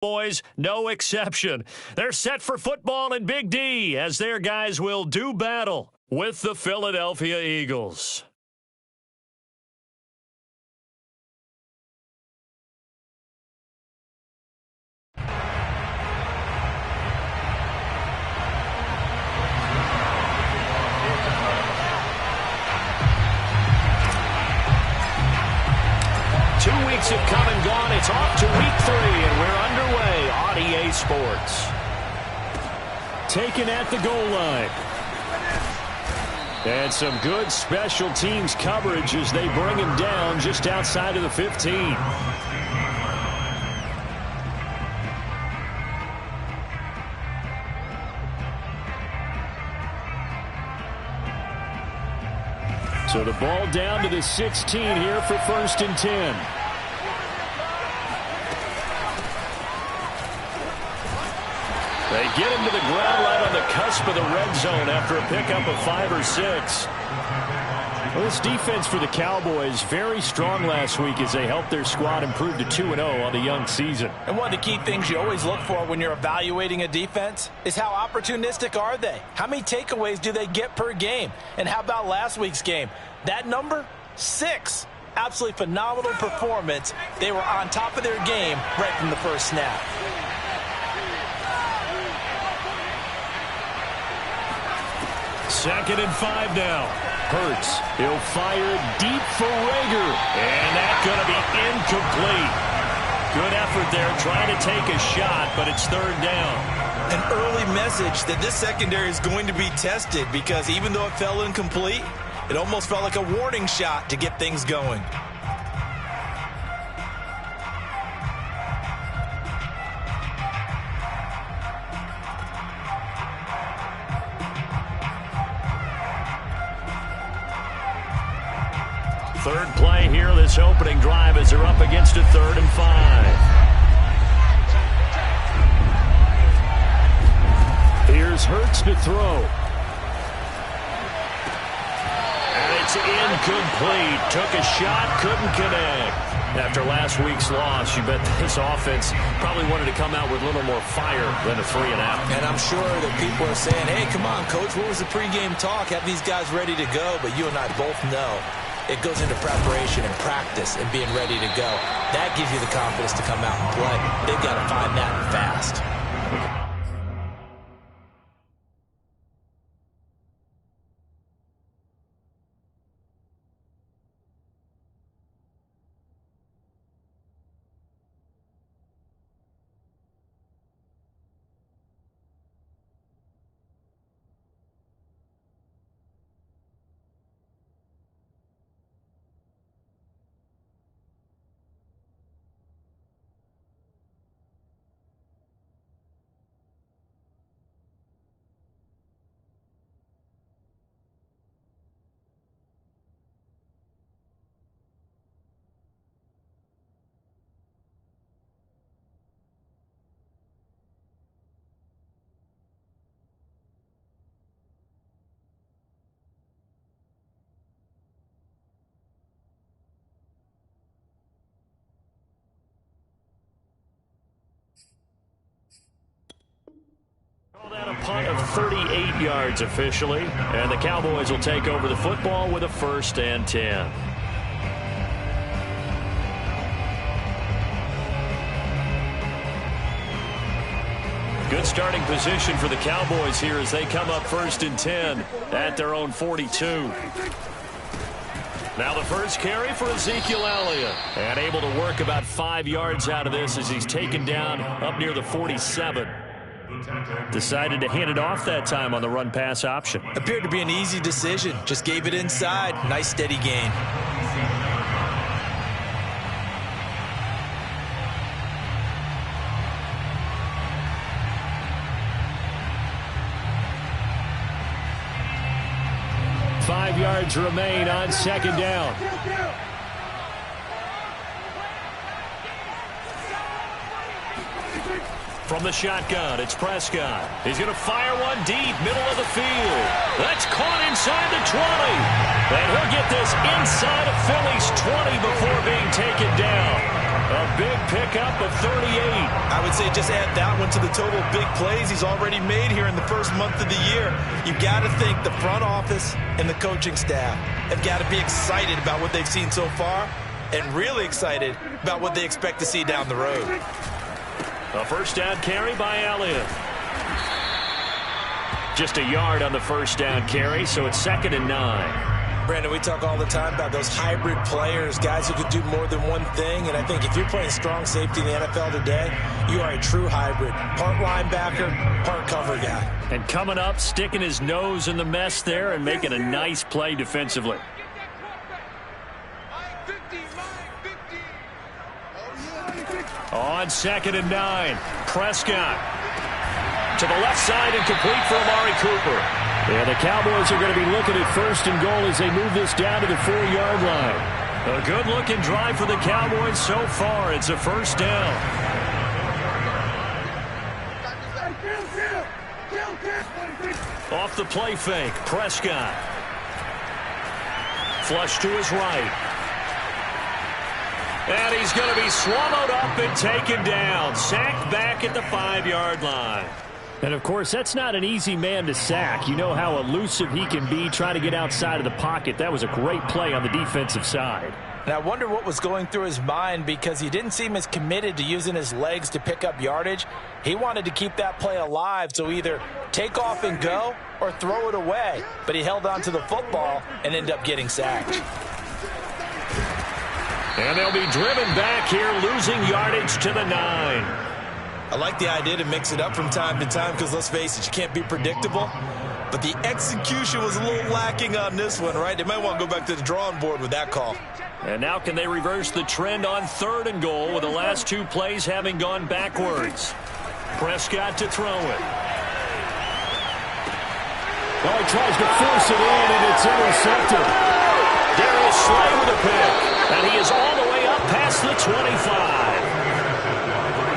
Boys, no exception. They're set for football in Big D as their guys will do battle with the Philadelphia Eagles. Have come and gone. It's off to week 3, and we're underway on EA Sports. Taken at the goal line. And some good special teams coverage as they bring him down just outside of the 15. So the ball down to the 16 here for 1st and 10. They get him to the ground right on the cusp of the red zone after a pickup of 5 or 6. Well, this defense for the Cowboys very strong last week as they helped their squad improve to 2-0 on the young season. And one of the key things you always look for when you're evaluating a defense is how opportunistic are they? How many takeaways do they get per game? And how about last week's game? That number? 6. Absolutely phenomenal performance. They were on top of their game right from the first snap. Second and 5 now. Hurts. He'll fire deep for Rager. And that's going to be incomplete. Good effort there trying to take a shot, but it's 3rd down. An early message that this secondary is going to be tested because even though it fell incomplete, it almost felt like a warning shot to get things going. Third play here, this opening drive as they're up against a 3rd and 5. Here's Hurts to throw. And it's incomplete. Took a shot, couldn't connect. After last week's loss, you bet this offense probably wanted to come out with a little more fire than a 3-and-out. And I'm sure that people are saying, hey, come on, Coach, what was the pregame talk? Have these guys ready to go? But you and I both know it goes into preparation and practice and being ready to go. That gives you the confidence to come out and play. They've got to find that fast. A punt of 38 yards officially, and the Cowboys will take over the football with a 1st and 10. Good starting position for the Cowboys here as they come up 1st and 10 at their own 42. Now the first carry for Ezekiel Elliott, and able to work about 5 yards out of this as he's taken down up near the 47. Decided to hand it off that time on the run-pass option. Appeared to be an easy decision. Just gave it inside. Nice steady gain. Five yards remain on 2nd down. From the shotgun, it's Prescott. He's going to fire one deep, middle of the field. That's caught inside the 20. And he'll get this inside of Philly's 20 before being taken down. A big pickup of 38. I would say just add that one to the total big plays he's already made here in the first month of the year. You've got to think the front office and the coaching staff have got to be excited about what they've seen so far and really excited about what they expect to see down the road. A first down carry by Elliott. Just a yard on the first down carry, so it's 2nd and 9. Brandon, we talk all the time about those hybrid players, guys who could do more than one thing. And I think if you're playing strong safety in the NFL today, you are a true hybrid. Part linebacker, part cover guy. And coming up, sticking his nose in the mess there and making a nice play defensively. On 2nd and 9, Prescott. To the left side and complete for Amari Cooper. Yeah, the Cowboys are going to be looking at 1st and goal as they move this down to the 4-yard line. A good-looking drive for the Cowboys so far. It's a first down. Off the play fake, Prescott. Flush to his right. And he's going to be swallowed up and taken down. Sacked back at the 5-yard line. And, of course, that's not an easy man to sack. You know how elusive he can be trying to get outside of the pocket. That was a great play on the defensive side. And I wonder what was going through his mind because he didn't seem as committed to using his legs to pick up yardage. He wanted to keep that play alive, so either take off and go or throw it away. But he held on to the football and ended up getting sacked. And they'll be driven back here, losing yardage to the 9. I like the idea to mix it up from time to time because, let's face it, you can't be predictable. But the execution was a little lacking on this one, right? They might want to go back to the drawing board with that call. And now can they reverse the trend on 3rd and goal with the last 2 plays having gone backwards? Prescott to throw it. Well, he tries to force it in, and it's intercepted. Darius Slay with a pick. And he is all the way up past the 25.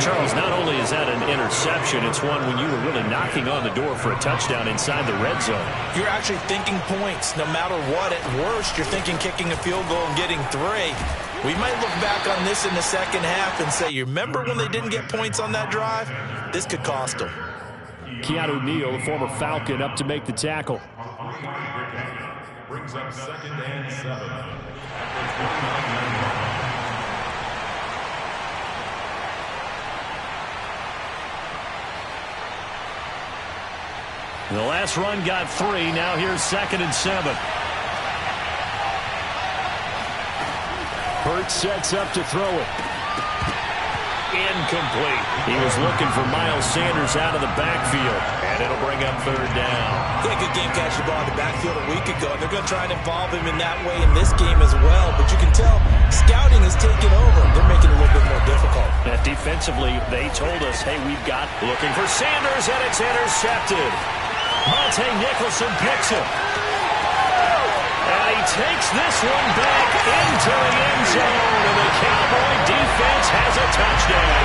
Charles, not only is that an interception, it's one when you were really knocking on the door for a touchdown inside the red zone. You're actually thinking points no matter what. At worst, you're thinking kicking a field goal and getting 3. We might look back on this in the second half and say, you remember when they didn't get points on that drive? This could cost them. Keanu Neal, the former Falcon, up to make the tackle. Brings up 2nd and 7. The last run got 3. Now here's 2nd and 7. Hurts sets up to throw it. Incomplete. He was looking for Miles Sanders out of the backfield. And it'll bring up 3rd down. Yeah, good game catch the ball in the backfield a week ago. And they're going to try and involve him in that way in this game as well. But you can tell scouting has taken over. They're making it a little bit more difficult. Defensively, they told us, hey, we've got looking for Sanders, and it's intercepted. Monte Nicholson picks him. And he takes this one back into the end zone, and the Cowboy defense has a touchdown.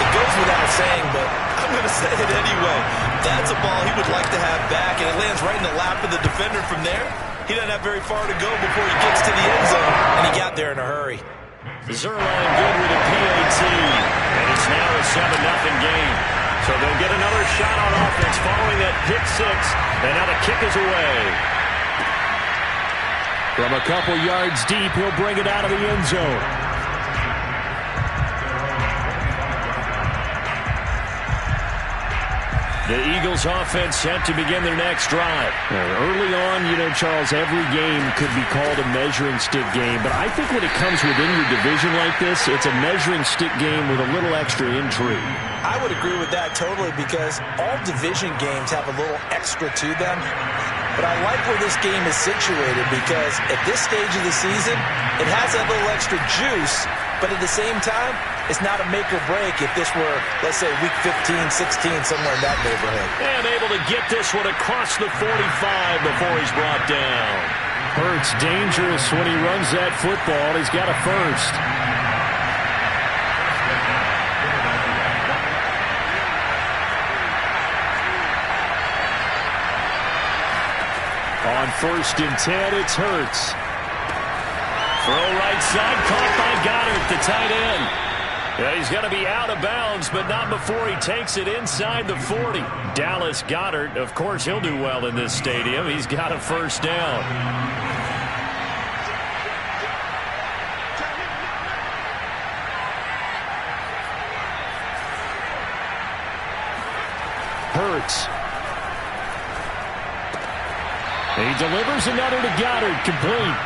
It goes without saying, but I'm going to say it anyway. That's a ball he would like to have back, and it lands right in the lap of the defender from there. He doesn't have very far to go before he gets to the end zone, and he got there in a hurry. Zerline good with a PAT, and it's now a 7-0 game. So they'll get another shot on offense following that pick 6, and now the kick is away. From a couple yards deep, he'll bring it out of the end zone. The Eagles offense set to begin their next drive. Early on, you know, Charles, every game could be called a measuring stick game. But I think when it comes within your division like this, it's a measuring stick game with a little extra intrigue. I would agree with that totally because all division games have a little extra to them. But I like where this game is situated because at this stage of the season, it has that little extra juice. But at the same time, it's not a make or break if this were, let's say, week 15, 16, somewhere in that neighborhood. And able to get this one across the 45 before he's brought down. Hurts dangerous when he runs that football. He's got a first. On 1st and 10, it's Hurts. Throw right side, caught by Goddard, the tight end. Yeah, he's going to be out of bounds, but not before he takes it inside the 40. Dallas Goedert, of course, he'll do well in this stadium. He's got a first down. Hurts. He delivers another to Goddard, complete.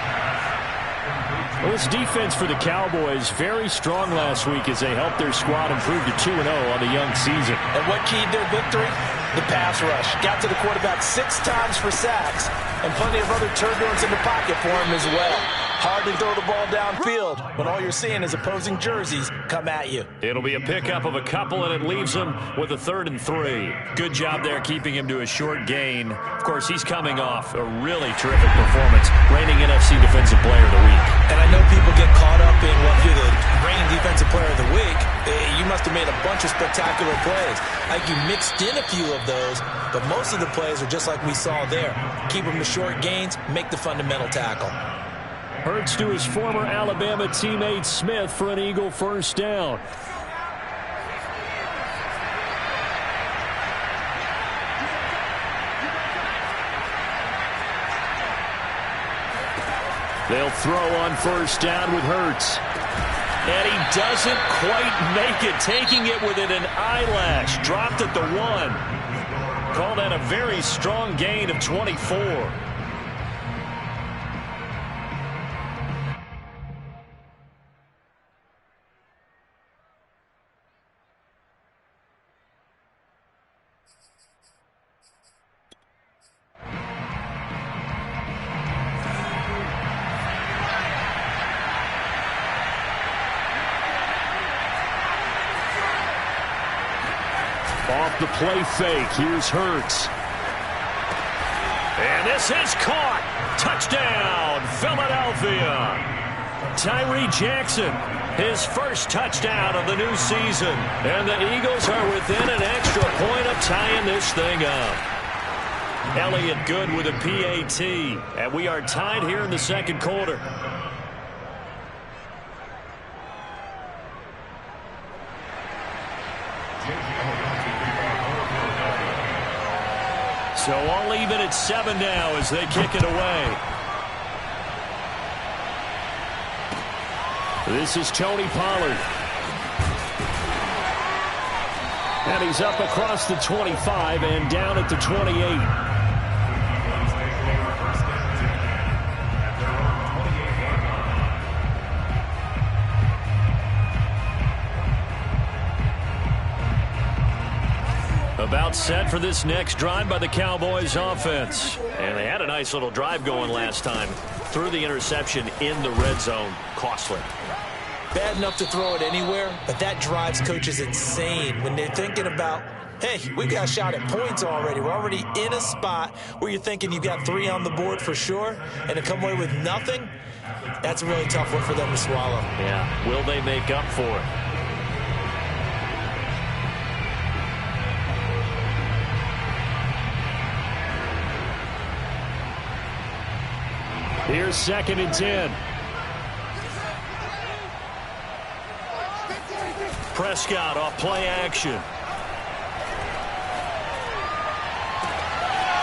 Well, this defense for the Cowboys, very strong last week as they helped their squad improve to 2-0 on the young season. And what keyed their victory? The pass rush. Got to the quarterback 6 times for sacks, and plenty of other turbulence in the pocket for him as well. Hard to throw the ball downfield when all you're seeing is opposing jerseys come at you. It'll be a pickup of a couple, and it leaves him with a 3rd and 3. Good job there keeping him to a short gain. Of course, he's coming off a really terrific performance, reigning NFC Defensive Player of the Week. And I know people get caught up in, well, if you're the reigning Defensive Player of the Week, you must have made a bunch of spectacular plays. I think you mixed in a few of those, but most of the plays are just like we saw there. Keep them to short gains, make the fundamental tackle. Hurts to his former Alabama teammate Smith for an Eagle first down. They'll throw on first down with Hurts. And he doesn't quite make it, taking it within an eyelash. Dropped at the 1. Call that a very strong gain of 24. Off the play fake, here's Hurts. And this is caught. Touchdown, Philadelphia. Tyree Jackson, his first touchdown of the new season. And the Eagles are within an extra point of tying this thing up. Elliott good with a PAT. And we are tied here in the second quarter. So all even at 7 now as they kick it away. This is Tony Pollard. And he's up across the 25 and down at the 28. About set for this next drive by the Cowboys offense. And they had a nice little drive going last time. Threw the interception in the red zone. Costly. Bad enough to throw it anywhere, but that drives coaches insane when they're thinking about, hey, we got a shot at points already. We're already in a spot where you're thinking you've got 3 on the board for sure, and to come away with nothing, that's a really tough one for them to swallow. Yeah, will they make up for it? Here's 2nd and 10. Prescott off play action.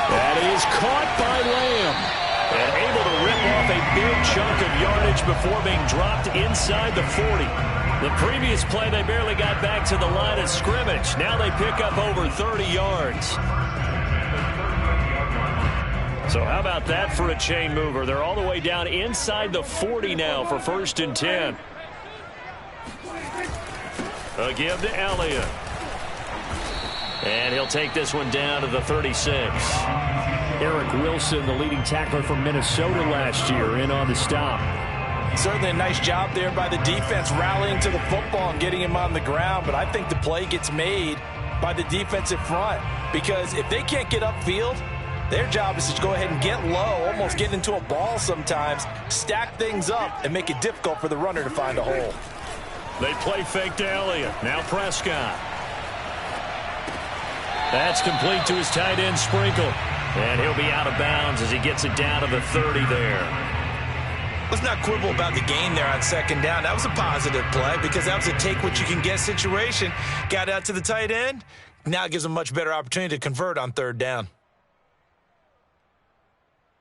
That is caught by Lamb. And able to rip off a big chunk of yardage before being dropped inside the 40. The previous play, they barely got back to the line of scrimmage. Now they pick up over 30 yards. So how about that for a chain mover? They're all the way down inside the 40 now for 1st and 10. A give to Elliott. And he'll take this one down to the 36. Eric Wilson, the leading tackler from Minnesota last year, in on the stop. Certainly a nice job there by the defense rallying to the football and getting him on the ground. But I think the play gets made by the defensive front. Because if they can't get upfield, their job is to go ahead and get low, almost get into a ball sometimes, stack things up, and make it difficult for the runner to find a hole. They play fake to Elliott. Now Prescott. That's complete to his tight end, Sprinkle. And he'll be out of bounds as he gets it down to the 30 there. Let's not quibble about the gain there on second down. That was a positive play because that was a take-what-you-can-get situation. Got out to the tight end. Now it gives them a much better opportunity to convert on third down.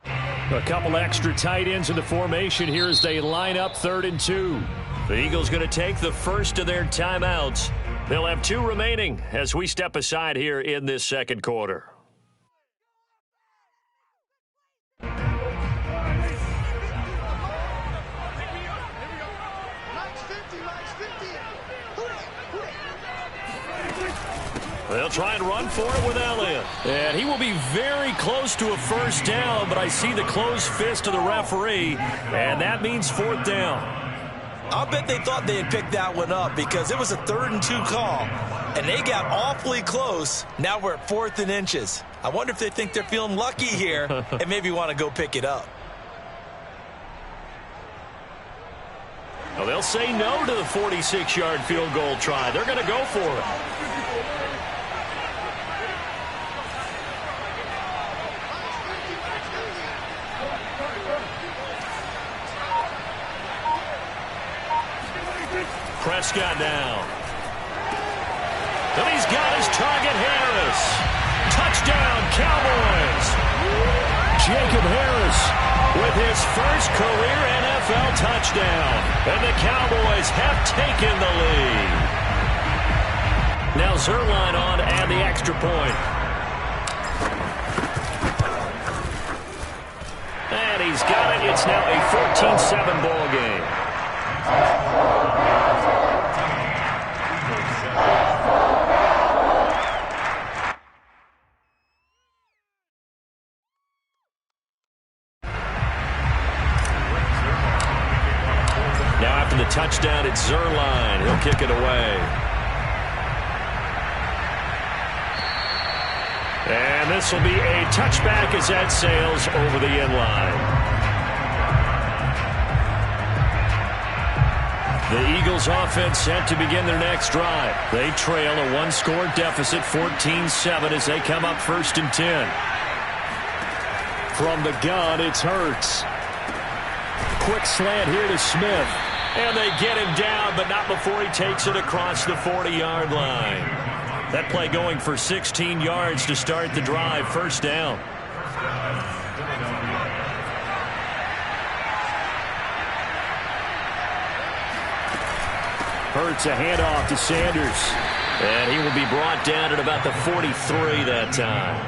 A couple extra tight ends in the formation here as they line up 3rd and 2. The Eagles going to take the first of their timeouts. They'll have 2 remaining as we step aside here in this second quarter. They'll try and run for it with Elliott. And he will be very close to a first down, but I see the closed fist of the referee, and that means 4th down. I'll bet they thought they had picked that one up because it was a 3rd and 2 call, and they got awfully close. Now we're at 4th and inches. I wonder if they think they're feeling lucky here and maybe want to go pick it up. Well, they'll say no to the 46-yard field goal try. They're going to go for it. Prescott now. And he's got his target, Harris. Touchdown, Cowboys. Jacob Harris with his first career NFL touchdown. And the Cowboys have taken the lead. Now Zerline on and the extra point. And he's got it. It's now a 14-7 ball game. The touchdown, it's Zerline. He'll kick it away. And this will be a touchback as that sails over the end line. The Eagles offense set to begin their next drive. They trail a 1-score deficit, 14-7, as they come up 1st and 10. From the gun, it's Hurts. Quick slant here to Smith. And they get him down, but not before he takes it across the 40-yard line. That play going for 16 yards to start the drive. 1st down. Hurts a handoff to Sanders. And he will be brought down at about the 43 that time.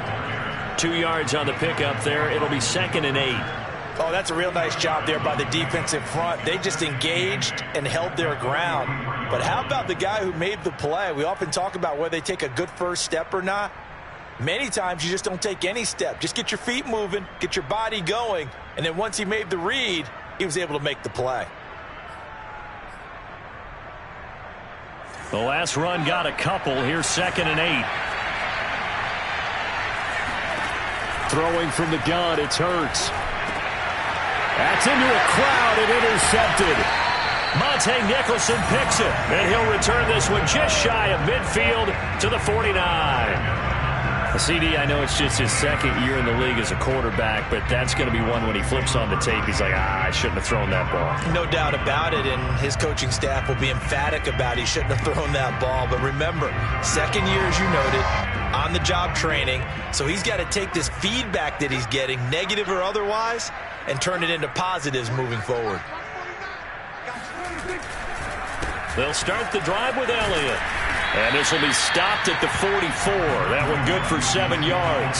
2 yards on the pickup there. It'll be 2nd and 8. Oh, that's a real nice job there by the defensive front. They just engaged and held their ground. But how about the guy who made the play? We often talk about whether they take a good first step or not. Many times you just don't take any step. Just get your feet moving, get your body going, and then once he made the read, he was able to make the play. The last run got a couple. Here's 2nd and 8. Throwing from the gun, it's Hurts. That's into a crowd and intercepted. Monte Nicholson picks it, and he'll return this one just shy of midfield to the 49. CD, I know it's just his 2nd year in the league as a quarterback, but that's going to be one when he flips on the tape, he's like, I shouldn't have thrown that ball. No doubt about it, and his coaching staff will be emphatic about he shouldn't have thrown that ball. But remember, 2nd year, as you noted, on-the-job training, so he's got to take this feedback that he's getting, negative or otherwise, and turn it into positives moving forward. They'll start the drive with Elliott. And this will be stopped at the 44. That one good for 7 yards.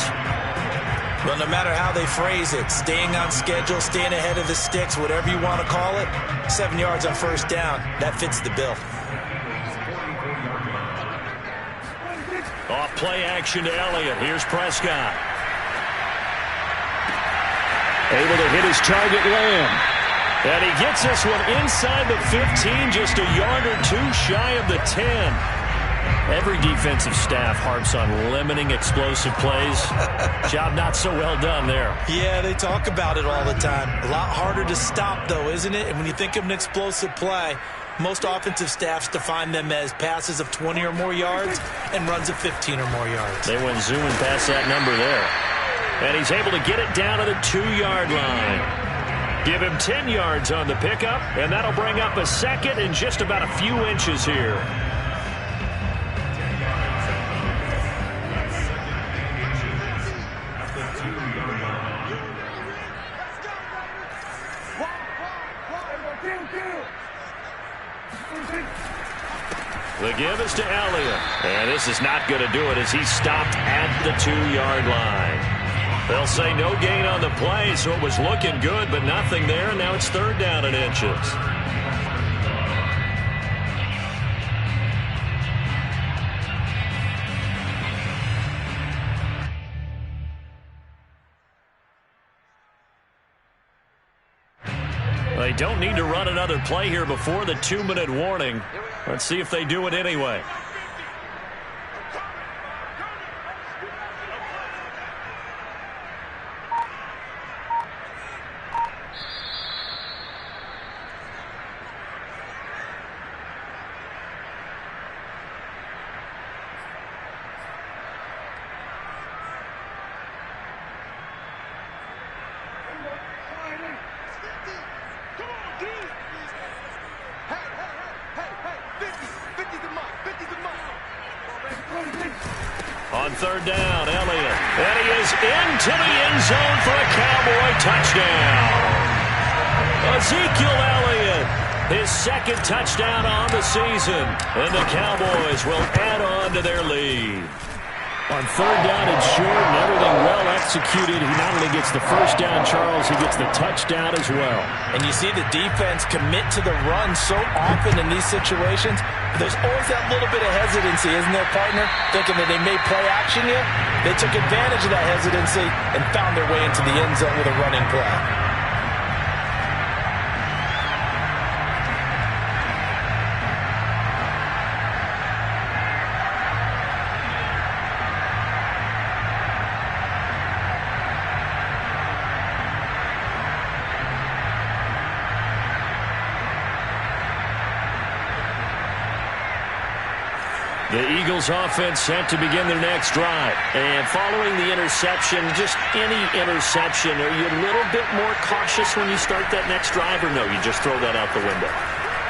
Well, no matter how they phrase it, staying on schedule, staying ahead of the sticks, whatever you want to call it, 7 yards on 1st down, that fits the bill. Off play action to Elliott. Here's Prescott. Able to hit his target, Lamb. And he gets this one inside the 15, just a yard or two shy of the 10. Every defensive staff harps on limiting explosive plays. Job not so well done there. Yeah, they talk about it all the time. A lot harder to stop, though, isn't it? And when you think of an explosive play, most offensive staffs define them as passes of 20 or more yards and runs of 15 or more yards. They went zooming past that number there. And he's able to get it down to the 2-yard line. Give him 10 yards on the pickup, and that'll bring up a second and just about a few inches here. The give is to Elliott. And this is not going to do it as he's stopped at the 2-yard line. They'll say no gain on the play, so it was looking good, but nothing there. And now it's 3rd down and inches. They don't need to run another play here before the 2-minute warning. Let's see if they do it anyway. On 3rd down, Elliott. And he is into the end zone for a Cowboy touchdown. Ezekiel Elliott, his 2nd touchdown on the season. And the Cowboys will add on to their lead. On 3rd down and short and everything well executed, he not only gets the 1st down, Charles, he gets the touchdown as well. And you see the defense commit to the run so often in these situations. But there's always that little bit of hesitancy, isn't there, partner? Thinking that they may play action you. They took advantage of that hesitancy and found their way into the end zone with a running play. The Eagles offense set to begin their next drive. And following the interception, just any interception, are you a little bit more cautious when you start that next drive, or no, you just throw that out the window?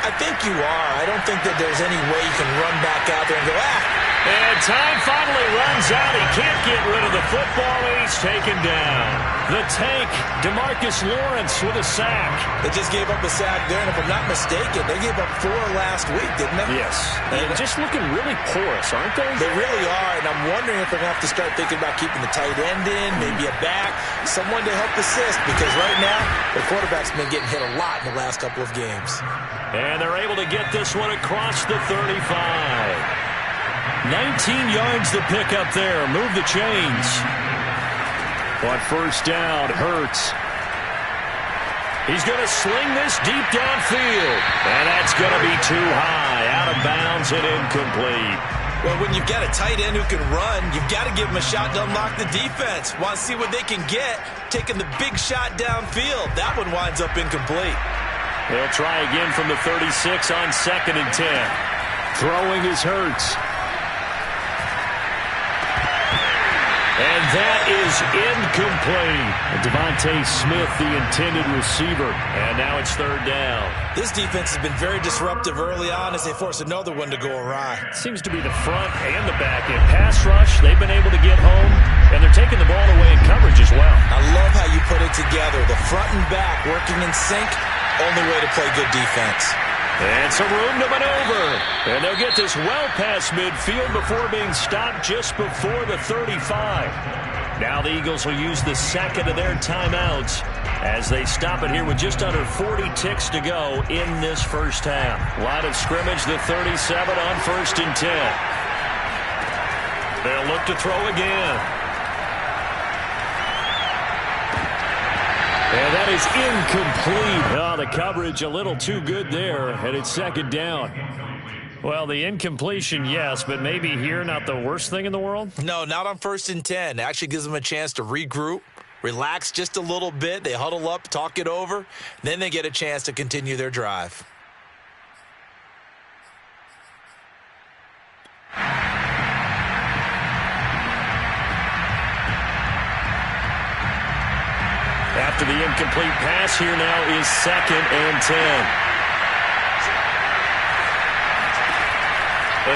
I think you are. I don't think that there's any way you can run back out there and go, And time finally runs out. He can't get rid of the football, and he's taken down. The tank, DeMarcus Lawrence with a sack. They just gave up a sack there, and if I'm not mistaken, they gave up 4 last week, didn't they? Yes. And just looking really porous, aren't they? They really are, and I'm wondering if they're going to have to start thinking about keeping the tight end in, maybe a back, someone to help assist, because right now, the quarterback's been getting hit a lot in the last couple of games. And they're able to get this one across the 35. 19 yards to pick up there. Move the chains. On 1st down, Hurts. He's going to sling this deep downfield. And that's going to be too high. Out of bounds and incomplete. Well, when you've got a tight end who can run, you've got to give him a shot to unlock the defense. Want to see what they can get, taking the big shot downfield. That one winds up incomplete. They'll try again from the 36 on 2nd and 10. Throwing is Hurts. And that is incomplete. Devontae Smith, the intended receiver. And now it's 3rd down. This defense has been very disruptive early on as they force another one to go awry. Seems to be the front and the back end. Pass rush, they've been able to get home, and they're taking the ball away in coverage as well. I love how you put it together. The front and back working in sync. Only way to play good defense. And some room to maneuver. And they'll get this well past midfield before being stopped just before the 35. Now the Eagles will use the 2nd of their timeouts as they stop it here with just under 40 ticks to go in this 1st half. Line of scrimmage, the 37 on 1st and 10. They'll look to throw again. And that is incomplete. Oh, the coverage a little too good there, and it's 2nd down. Well, the incompletion, yes, but maybe here not the worst thing in the world? No, not on 1st and 10. It actually gives them a chance to regroup, relax just a little bit. They huddle up, talk it over. Then they get a chance to continue their drive. after the incomplete pass. Here now is 2nd and 10.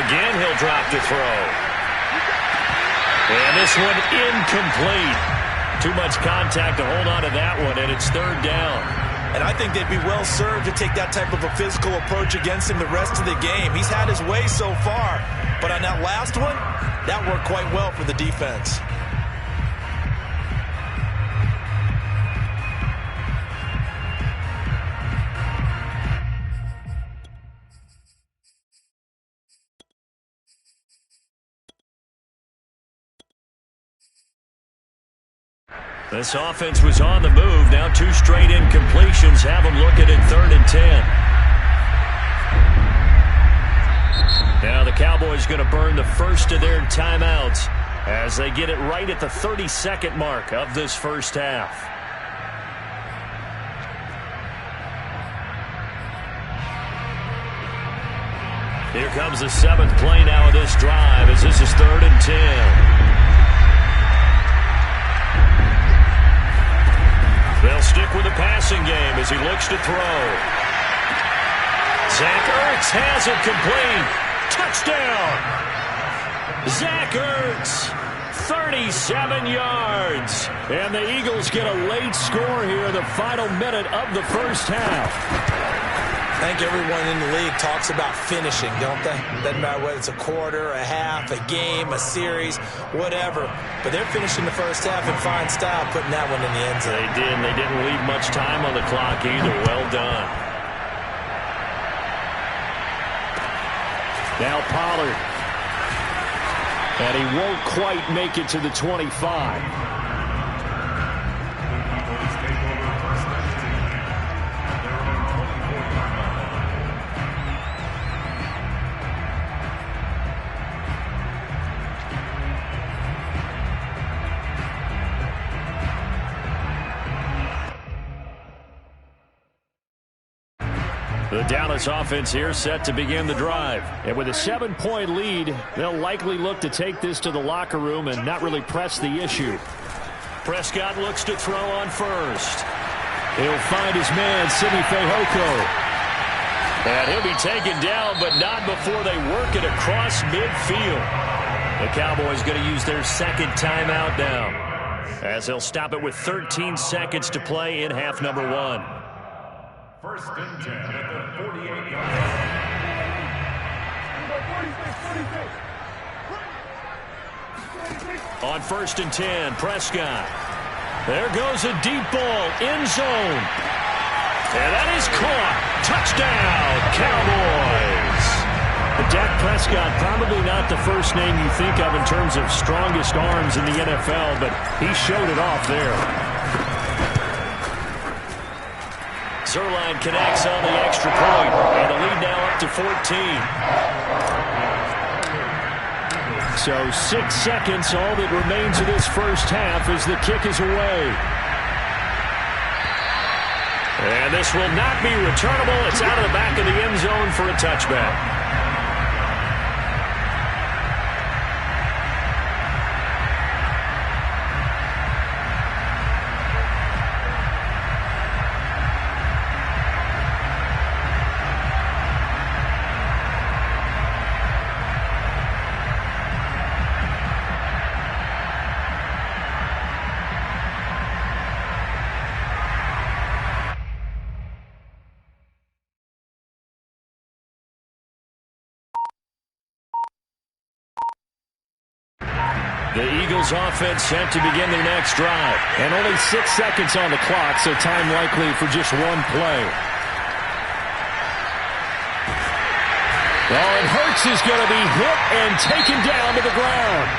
Again, he'll drop to throw. And this one incomplete. Too much contact to hold on to that one, and it's 3rd down. And I think they'd be well served to take that type of a physical approach against him the rest of the game. He's had his way so far, but on that last one, that worked quite well for the defense. This offense was on the move. Now 2 straight incompletions have them looking at 3rd and 10. Now the Cowboys going to burn the first of their timeouts as they get it right at the 32nd mark of this first half. Here comes the 7th play now of this drive as this is 3rd and 10. They'll stick with the passing game as he looks to throw. Zach Ertz has it complete. Touchdown! Zach Ertz, 37 yards. And the Eagles get a late score here in the final minute of the first half. I think everyone in the league talks about finishing, don't they? Doesn't matter whether it's a quarter, a half, a game, a series, whatever. But they're finishing the first half in fine style, putting that one in the end zone. They did, and they didn't leave much time on the clock either. Well done. Now Pollard. And he won't quite make it to the 25. The Dallas offense here set to begin the drive. And with a 7-point lead, they'll likely look to take this to the locker room and not really press the issue. Prescott looks to throw on first. He'll find his man, Sidney Fehoko. And he'll be taken down, but not before they work it across midfield. The Cowboys going to use their 2nd timeout now, as they'll stop it with 13 seconds to play in half number 1. 1st and 10 at the 48-yard line. On 1st and 10, Prescott. There goes a deep ball, end zone. And that is caught. Touchdown, Cowboys. Dak Prescott, probably not the first name you think of in terms of strongest arms in the NFL, but he showed it off there. Zerline connects on the extra point, and the lead now up to 14. So 6 seconds, all that remains of this first half as the kick is away. And this will not be returnable. It's out of the back of the end zone for a touchback. The Eagles offense set to begin their next drive. And only 6 seconds on the clock, so time likely for just one play. Oh, and Hurts is going to be hit and taken down to the ground.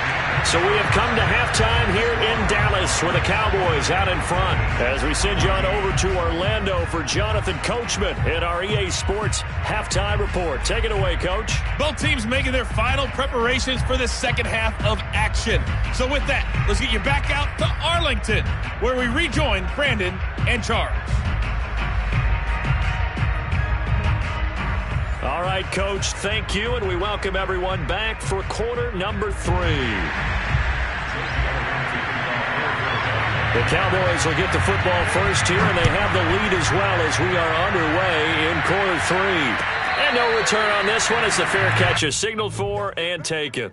So we have come to halftime here in Dallas with the Cowboys out in front. As we send you on over to Orlando for Jonathan Coachman in our EA Sports Halftime Report. Take it away, Coach. Both teams making their final preparations for the second half of action. So with that, let's get you back out to Arlington, where we rejoin Brandon and Charles. All right, Coach, thank you, and we welcome everyone back for quarter number 3. The Cowboys will get the football first here, and they have the lead as well as we are underway in quarter 3. And no return on this one as the fair catch is signaled for and taken.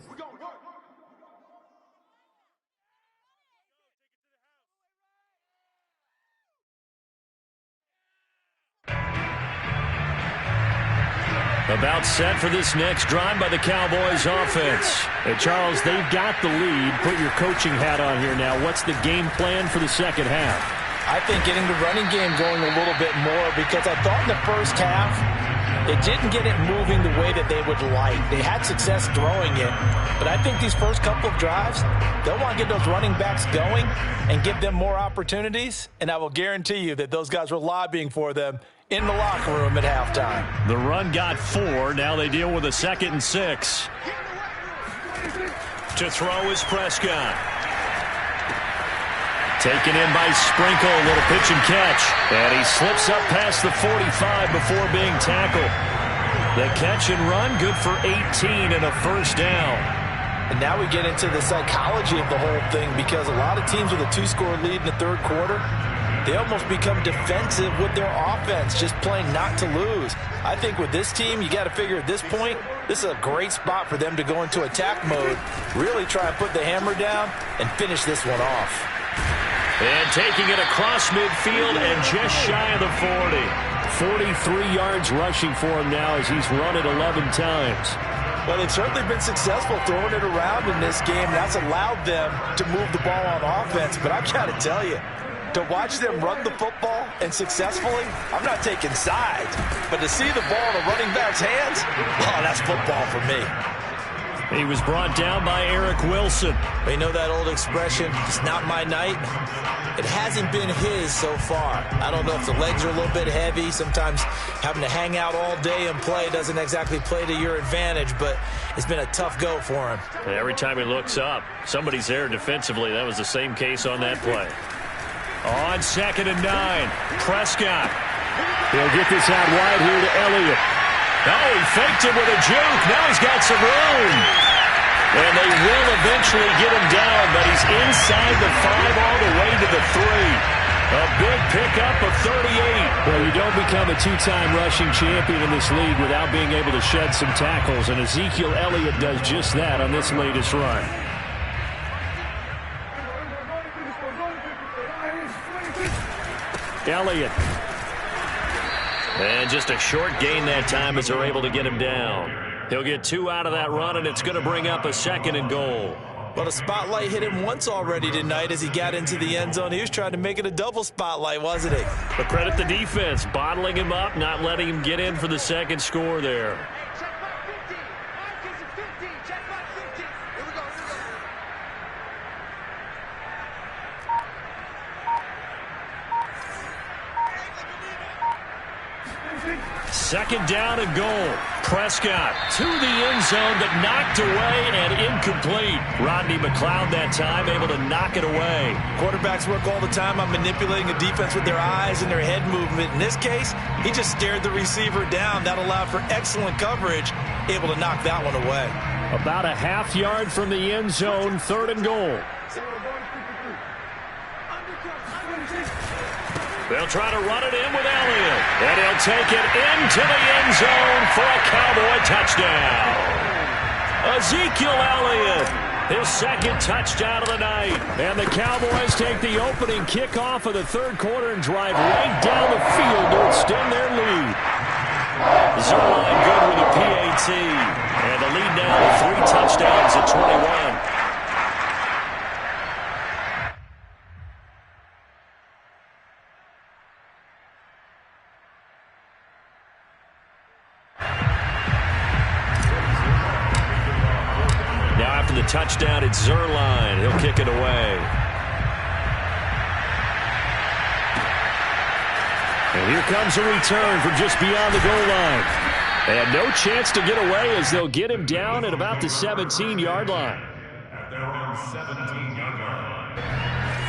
About set for this next drive by the Cowboys offense. Hey, Charles, they've got the lead. Put your coaching hat on here now. What's the game plan for the second half? I think getting the running game going a little bit more, because I thought in the first half it didn't get it moving the way that they would like. They had success throwing it, but I think these first couple of drives, they'll want to get those running backs going and give them more opportunities, and I will guarantee you that those guys were lobbying for them in the locker room at halftime. The run got 4. Now they deal with a 2nd and 6. To throw is Prescott. Taken in by Sprinkle, a little pitch and catch. And he slips up past the 45 before being tackled. The catch and run, good for 18 and a first down. And now we get into the psychology of the whole thing, because a lot of teams with a 2-score lead in the third quarter, they almost become defensive with their offense, just playing not to lose. I think with this team, you got to figure at this point, this is a great spot for them to go into attack mode, really try and put the hammer down and finish this one off. And taking it across midfield and just shy of the 40. 43 yards rushing for him now as he's run it 11 times. Well, they've certainly been successful throwing it around in this game. That's allowed them to move the ball on offense. But I've got to tell you, to watch them run the football and successfully, I'm not taking sides. But to see the ball in a running back's hands, oh, that's football for me. He was brought down by Eric Wilson. You know that old expression, it's not my night? It hasn't been his so far. I don't know if the legs are a little bit heavy. Sometimes having to hang out all day and play doesn't exactly play to your advantage, but it's been a tough go for him. Every time he looks up, somebody's there defensively. That was the same case on that play. On 2nd and 9, Prescott. He'll get this out wide here to Elliott. Oh, he faked it with a juke. Now he's got some room. And they will eventually get him down, but he's inside the 5 all the way to the 3. A big pickup of 38. Well, you don't become a 2-time rushing champion in this league without being able to shed some tackles, and Ezekiel Elliott does just that on this latest run. Elliott. And just a short gain that time as they're able to get him down. He'll get 2 out of that run, and it's going to bring up a 2nd and goal. Well, the spotlight hit him once already tonight as he got into the end zone. He was trying to make it a double spotlight, wasn't he? But credit the defense, bottling him up, not letting him get in for the 2nd score there. Second down and goal. Prescott to the end zone, but knocked away and incomplete. Rodney McLeod that time able to knock it away. Quarterbacks work all the time on manipulating a defense with their eyes and their head movement. In this case, he just stared the receiver down. That allowed for excellent coverage, able to knock that one away. About a half yard from the end zone, 3rd and goal. They'll try to run it in with Elliott. And he'll take it into the end zone for a Cowboy touchdown. Ezekiel Elliott, his 2nd touchdown of the night. And the Cowboys take the opening kickoff of the 3rd quarter and drive right down the field to extend their lead. Zerline good with a PAT. And the lead now 3 touchdowns at 21. Touchdown, it's Zerline. He'll kick it away. And here comes a return from just beyond the goal line. And no chance to get away as they'll get him down at about the 17-yard line. At their own 17-yard line.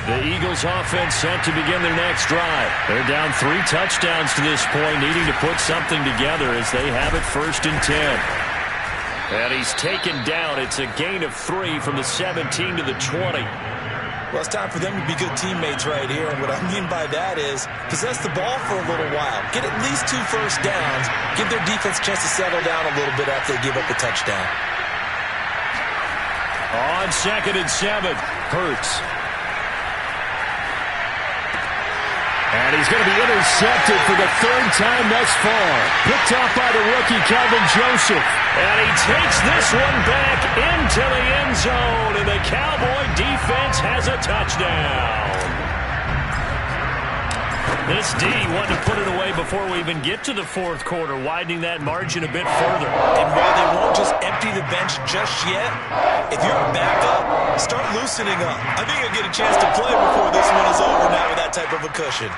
The Eagles offense set to begin their next drive. They're down 3 touchdowns to this point, needing to put something together as they have it 1st and 10. And he's taken down. It's a gain of 3 from the 17 to the 20. Well, it's time for them to be good teammates right here. And what I mean by that is possess the ball for a little while. Get at least 2 first downs. Give their defense a chance to settle down a little bit after they give up a touchdown. On 2nd and 7, Hurts. And he's going to be intercepted for the 3rd time thus far. Picked off by the rookie, Calvin Joseph. And he takes this one back into the end zone. And the Cowboy defense has a touchdown. This D wanted to put it away before we even get to the 4th quarter, widening that margin a bit further. And while they won't just empty the bench just yet, if you're a backup, start loosening up. I think you'll get a chance to play before this one is over now with that type of a cushion.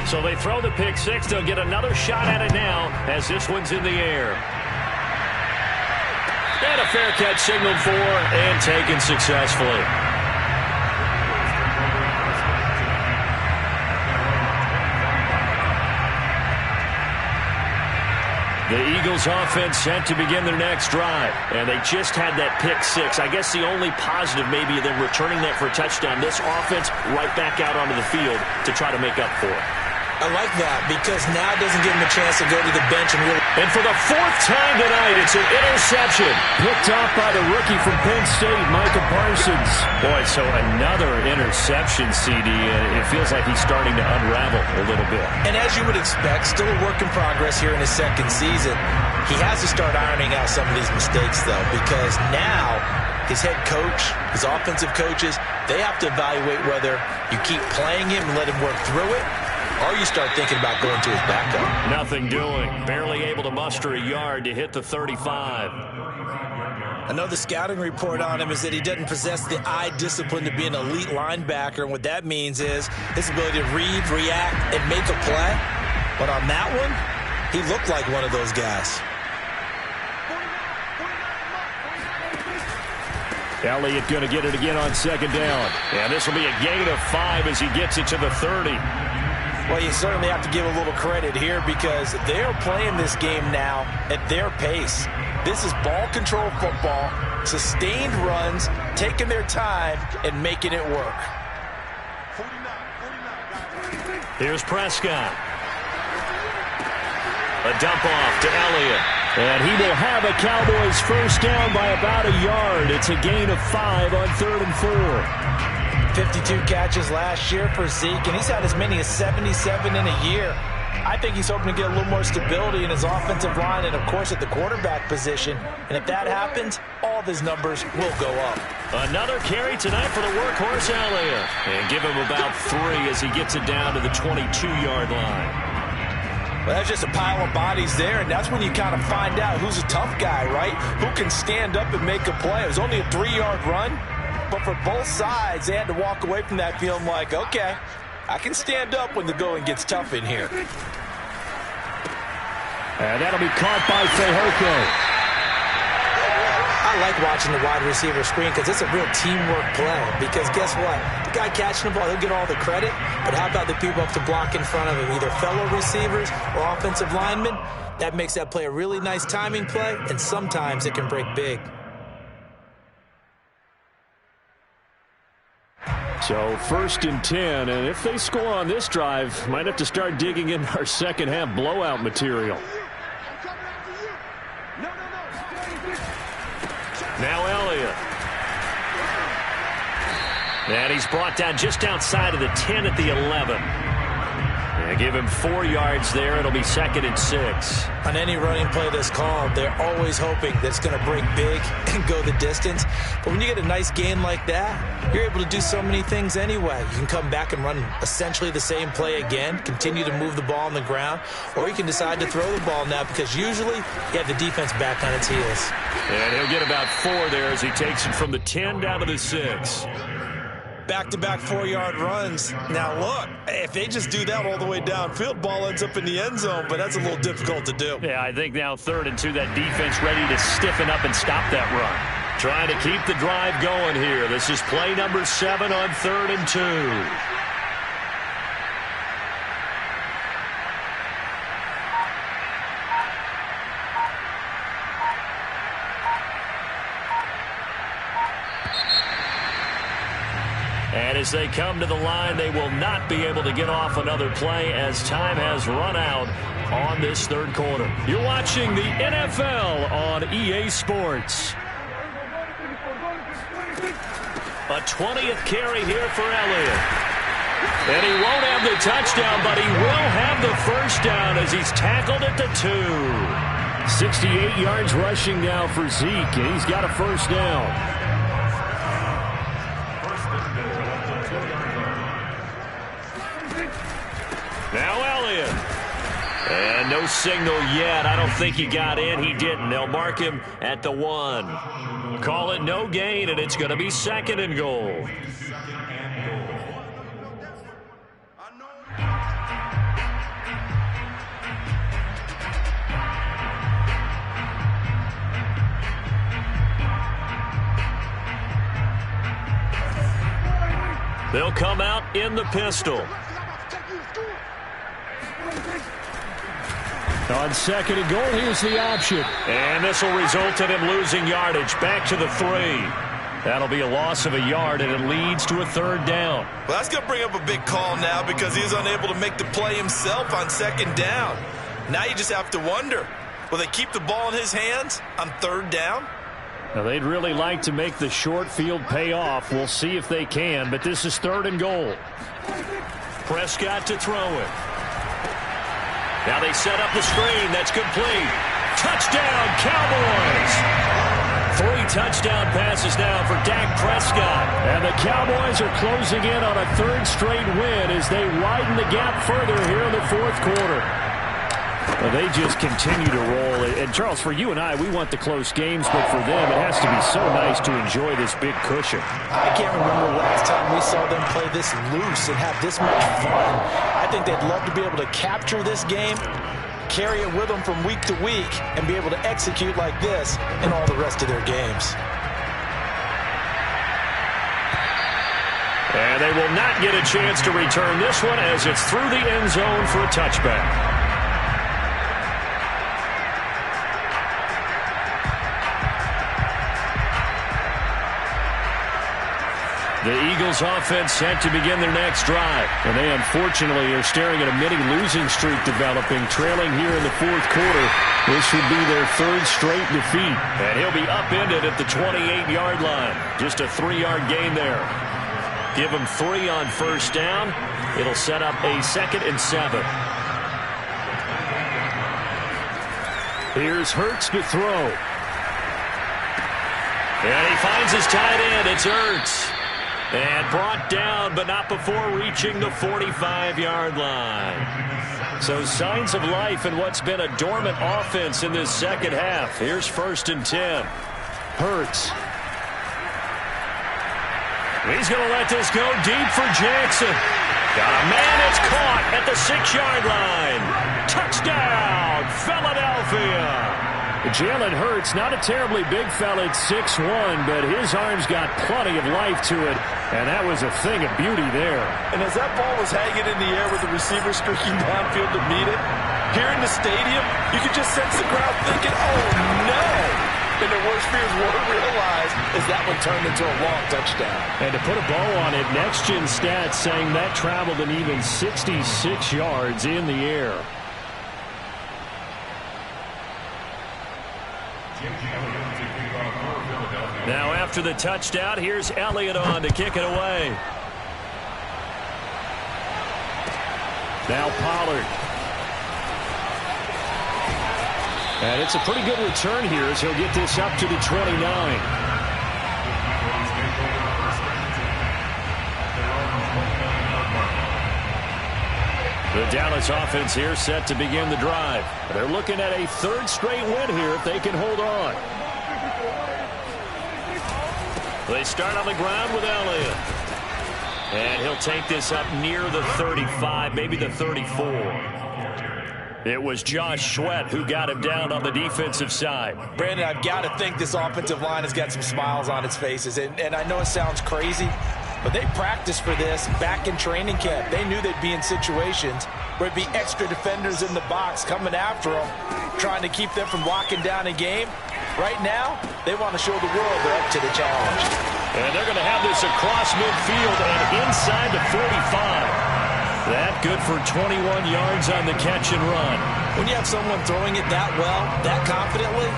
So they throw the pick 6. They'll get another shot at it now as this one's in the air. And a fair catch signaled for and taken successfully. The Eagles offense set to begin their next drive. And they just had that pick 6. I guess the only positive maybe of them returning that for a touchdown. This offense right back out onto the field to try to make up for it. I like that because now it doesn't give him a chance to go to the bench and really... And for the 4th time tonight, it's an interception. Picked off by the rookie from Penn State, Micah Parsons. Boy, so another interception, CD. It feels like he's starting to unravel a little bit. And as you would expect, still a work in progress here in his 2nd season. He has to start ironing out some of these mistakes, though, because now his head coach, his offensive coaches, they have to evaluate whether you keep playing him and let him work through it, or you start thinking about going to his backup. Nothing doing. Barely able to muster a yard to hit the 35. I know the scouting report on him is that he doesn't possess the eye discipline to be an elite linebacker. And what that means is his ability to read, react, and make a play. But on that one, he looked like one of those guys. Elliott going to get it again on 2nd down. And this will be a gain of 5 as he gets it to the 30. Well, you certainly have to give a little credit here because they're playing this game now at their pace. This is ball control football, sustained runs, taking their time and making it work. Here's Prescott. A dump off to Elliott. And he will have a Cowboys first down by about a yard. It's a gain of 5 on 3rd and 4. 52 catches last year for Zeke, and he's had as many as 77 in a year. I think he's hoping to get a little more stability in his offensive line and, of course, at the quarterback position. And if that happens, all of his numbers will go up. Another carry tonight for the workhorse Elliott. And give him about 3 as he gets it down to the 22-yard line. Well, that's just a pile of bodies there, and that's when you kind of find out who's a tough guy, right? Who can stand up and make a play. It was only a 3-yard run. But for both sides, they had to walk away from that feeling like, okay, I can stand up when the going gets tough in here. And that'll be caught by Fehoko. I like watching the wide receiver screen because it's a real teamwork play. Because guess what? The guy catching the ball, he'll get all the credit. But how about the people up to block in front of him, either fellow receivers or offensive linemen? That makes that play a really nice timing play, and sometimes it can break big. So 1st and 10, and if they score on this drive, might have to start digging in our second half blowout material. Now Elliott. And he's brought down just outside of the 10 at the 11. They give him 4 yards there. It'll be 2nd and 6. On any running play that's called, they're always hoping that it's going to break big and go the distance. But when you get a nice gain like that, you're able to do so many things anyway. You can come back and run essentially the same play again, continue to move the ball on the ground, or you can decide to throw the ball now because usually you have the defense back on its heels. And he'll get about 4 there as he takes it from the 10 down to the 6. Back-to-back 4-yard runs. Now, look, if they just do that all the way downfield, ball ends up in the end zone, but that's a little difficult to do. Yeah, I think now 3rd and 2, that defense ready to stiffen up and stop that run. Trying to keep the drive going here. This is play number 7 on 3rd and 2. And as they come to the line, they will not be able to get off another play as time has run out on this third quarter. You're watching the NFL on EA Sports. A 20th carry here for Elliott. And he won't have the touchdown, but he will have the first down as he's tackled at the 2. 68 yards rushing now for Zeke, and he's got a first down. Now Elliott. And no signal yet. I don't think he got in. He didn't. They'll mark him at the 1. Call it no gain, and it's going to be 2nd and goal. They'll come out in the pistol. On 2nd and goal, here's the option. And this will result in him losing yardage. Back to the 3. That'll be a loss of a yard, and it leads to a 3rd down. Well, that's going to bring up a big call now because he's unable to make the play himself on 2nd down. Now you just have to wonder, will they keep the ball in his hands on 3rd down? Now, they'd really like to make the short field pay off. We'll see if they can, but this is 3rd and goal. Prescott to throw it. Now they set up the screen. That's complete. Touchdown, Cowboys! 3 touchdown passes now for Dak Prescott. And the Cowboys are closing in on a 3rd straight win as they widen the gap further here in the 4th quarter. Well, they just continue to roll. And, Charles, for you and I, we want the close games, but for them, it has to be so nice to enjoy this big cushion. I can't remember the last time we saw them play this loose and have this much fun. I think they'd love to be able to capture this game, carry it with them from week to week, and be able to execute like this in all the rest of their games. And they will not get a chance to return this one as it's through the end zone for a touchback. The Eagles offense set to begin their next drive. And they unfortunately are staring at a mini losing streak developing, trailing here in the 4th quarter. This would be their 3rd straight defeat. And he'll be upended at the 28-yard line. Just a 3-yard gain there. Give him 3 on 1st down. It'll set up a 2nd and 7. Here's Hurts to throw. And he finds his tight end. It's Hurts. And brought down, but not before reaching the 45-yard line. So signs of life in what's been a dormant offense in this 2nd half. Here's 1st and 10. Hurts. He's going to let this go deep for Jackson. Got a man that's caught at the 6-yard line. Touchdown, Philadelphia. Jalen Hurts, not a terribly big fella at 6'1", but his arms got plenty of life to it, and that was a thing of beauty there. And as that ball was hanging in the air with the receiver streaking downfield to meet it, here in the stadium, you could just sense the crowd thinking, oh, no! And their worst fears were realized as that one turned into a long touchdown. And to put a bow on it, Next Gen Stats saying that traveled an even 66 yards in the air. Now after the touchdown, here's Elliott on to kick it away. Now Pollard. And it's a pretty good return here as he'll get this up to the 29. The Dallas offense here set to begin the drive. They're looking at a 3rd straight win here if they can hold on. They start on the ground with Elliott. And he'll take this up near the 35, maybe the 34. It was Josh Sweat who got him down on the defensive side. Brandon, I've got to think this offensive line has got some smiles on its faces. And I know it sounds crazy, but they practiced for this back in training camp. They knew they'd be in situations where it'd be extra defenders in the box coming after them, trying to keep them from locking down a game. Right now, they want to show the world they're up to the challenge. And they're going to have this across midfield and inside the 45. That good for 21 yards on the catch and run. When you have someone throwing it that well, that confidently,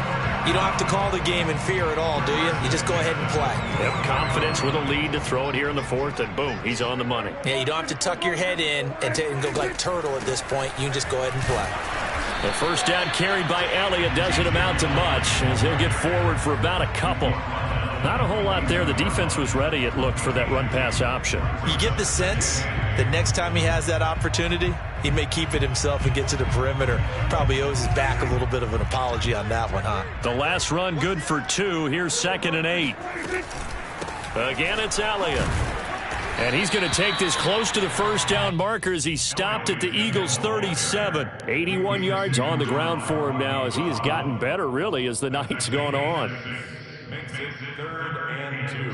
you don't have to call the game in fear at all, do you? You just go ahead and play. Yep, confidence with a lead to throw it here in the fourth, and boom, he's on the money. Yeah, you don't have to tuck your head in and go like turtle at this point. You can just go ahead and play. The first down carried by Elliott doesn't amount to much as he'll get forward for about a couple. Not a whole lot there. The defense was ready, it looked, for that run-pass option. You get the sense that next time he has that opportunity, he may keep it himself and get to the perimeter. Probably owes his back a little bit of an apology on that one, huh? The last run good for 2. Here's 2nd and 8. Again, it's Elliott. And he's going to take this close to the first down marker as he stopped at the Eagles' 37. 81 yards on the ground for him now as he has gotten better, really, as the night's gone on. Makes it 3rd and 2.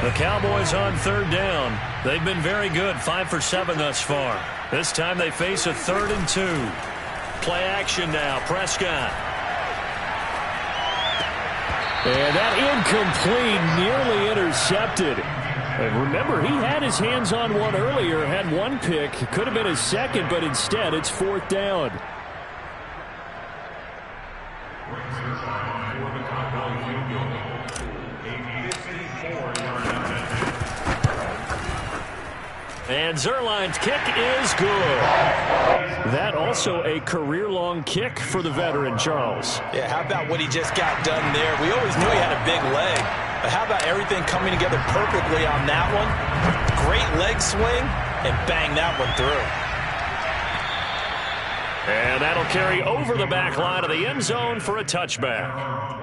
The Cowboys on 3rd down. They've been very good, 5 for 7 thus far. This time they face a 3rd and 2. Play action now, Prescott. And that incomplete, nearly intercepted. And remember, he had his hands on one earlier, had one pick. It could have been his second, but instead it's 4th down. And Zerline's kick is good. That also a career-long kick for the veteran, Charles. Yeah, how about what he just got done there? We always knew he had a big leg, but how about everything coming together perfectly on that one? Great leg swing, and bang that one through. And that'll carry over the back line of the end zone for a touchback.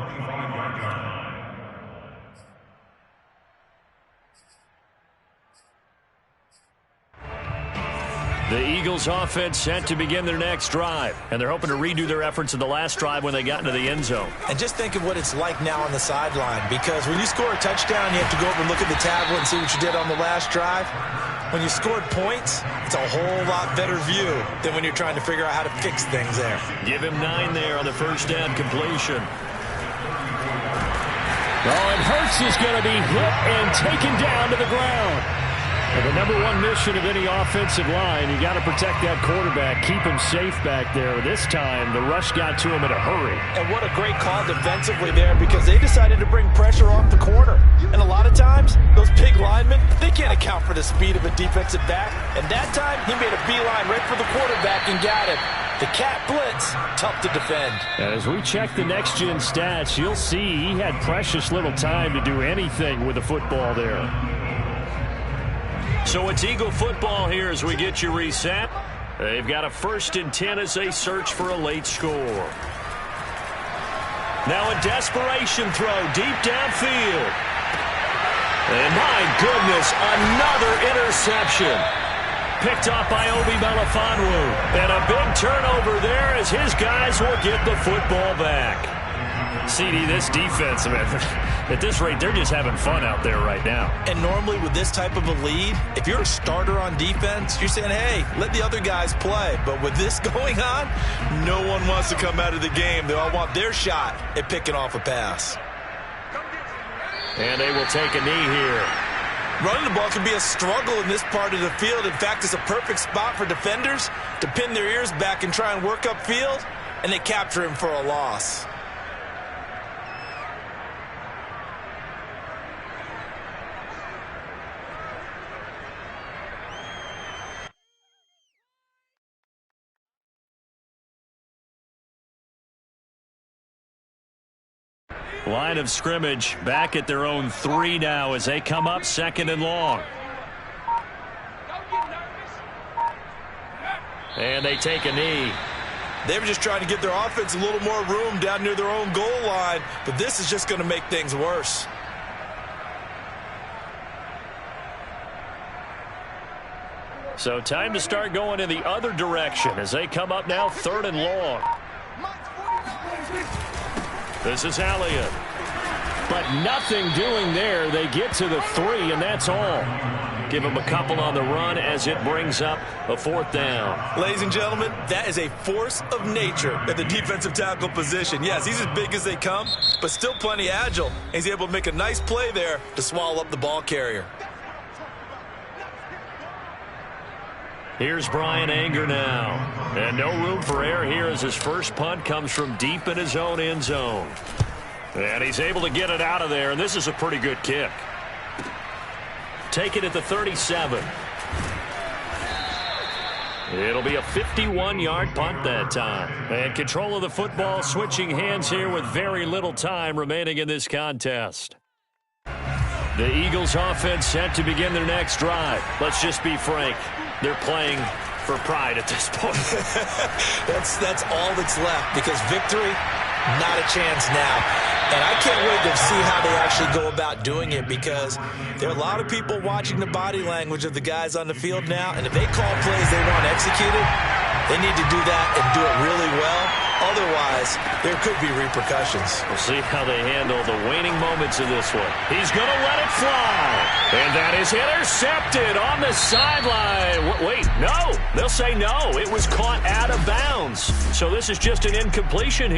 The Eagles offense set to begin their next drive, and they're hoping to redo their efforts in the last drive when they got into the end zone. And just think of what it's like now on the sideline, because when you score a touchdown, you have to go over and look at the tablet and see what you did on the last drive. When you scored points, it's a whole lot better view than when you're trying to figure out how to fix things there. Give him 9 there on the first down completion. Oh, and Hurts is going to be hit and taken down to the ground. And the number one mission of any offensive line, you got to protect that quarterback, keep him safe back there. This time, the rush got to him in a hurry. And what a great call defensively there, because they decided to bring pressure off the corner. And a lot of times, those big linemen, they can't account for the speed of a defensive back. And that time, he made a beeline right for the quarterback and got him. The cat blitz, tough to defend. As we check the next-gen stats, you'll see he had precious little time to do anything with the football there. So it's Eagle football here as we get you reset. They've got a 1st and 10 as they search for a late score. Now a desperation throw deep downfield. And my goodness, another interception. Picked off by Obi Melifonwu. And a big turnover there as his guys will get the football back. CD, this defense, man, at this rate, they're just having fun out there right now. And normally with this type of a lead, if you're a starter on defense, you're saying, hey, let the other guys play. But with this going on, no one wants to come out of the game. They all want their shot at picking off a pass. And they will take a knee here. Running the ball can be a struggle in this part of the field. In fact, it's a perfect spot for defenders to pin their ears back and try and work upfield, and they capture him for a loss. Line of scrimmage back at their own 3 now as they come up 2nd and long. And they take a knee. They were just trying to give their offense a little more room down near their own goal line, but this is just going to make things worse. So time to start going in the other direction as they come up now 3rd and long. This is Elliott. But nothing doing there. They get to the 3, and that's all. Give him a couple on the run as it brings up a 4th down. Ladies and gentlemen, that is a force of nature at the defensive tackle position. Yes, he's as big as they come, but still plenty agile. He's able to make a nice play there to swallow up the ball carrier. Here's Brian Anger now. And no room for error here as his first punt comes from deep in his own end zone. And he's able to get it out of there, and this is a pretty good kick. Take it at the 37. It'll be a 51-yard punt that time. And control of the football switching hands here with very little time remaining in this contest. The Eagles offense set to begin their next drive. Let's just be frank. They're playing for pride at this point. That's all that's left, because victory, not a chance now. And I can't wait to see how they actually go about doing it, because there are a lot of people watching the body language of the guys on the field now, and if they call plays they want executed, they need to do that and do it really well. Otherwise, there could be repercussions. We'll see how they handle the waning moments of this one. He's going to let it fly. And that is intercepted on the sideline. Wait, no. They'll say no. It was caught out of bounds. So this is just an incompletion here.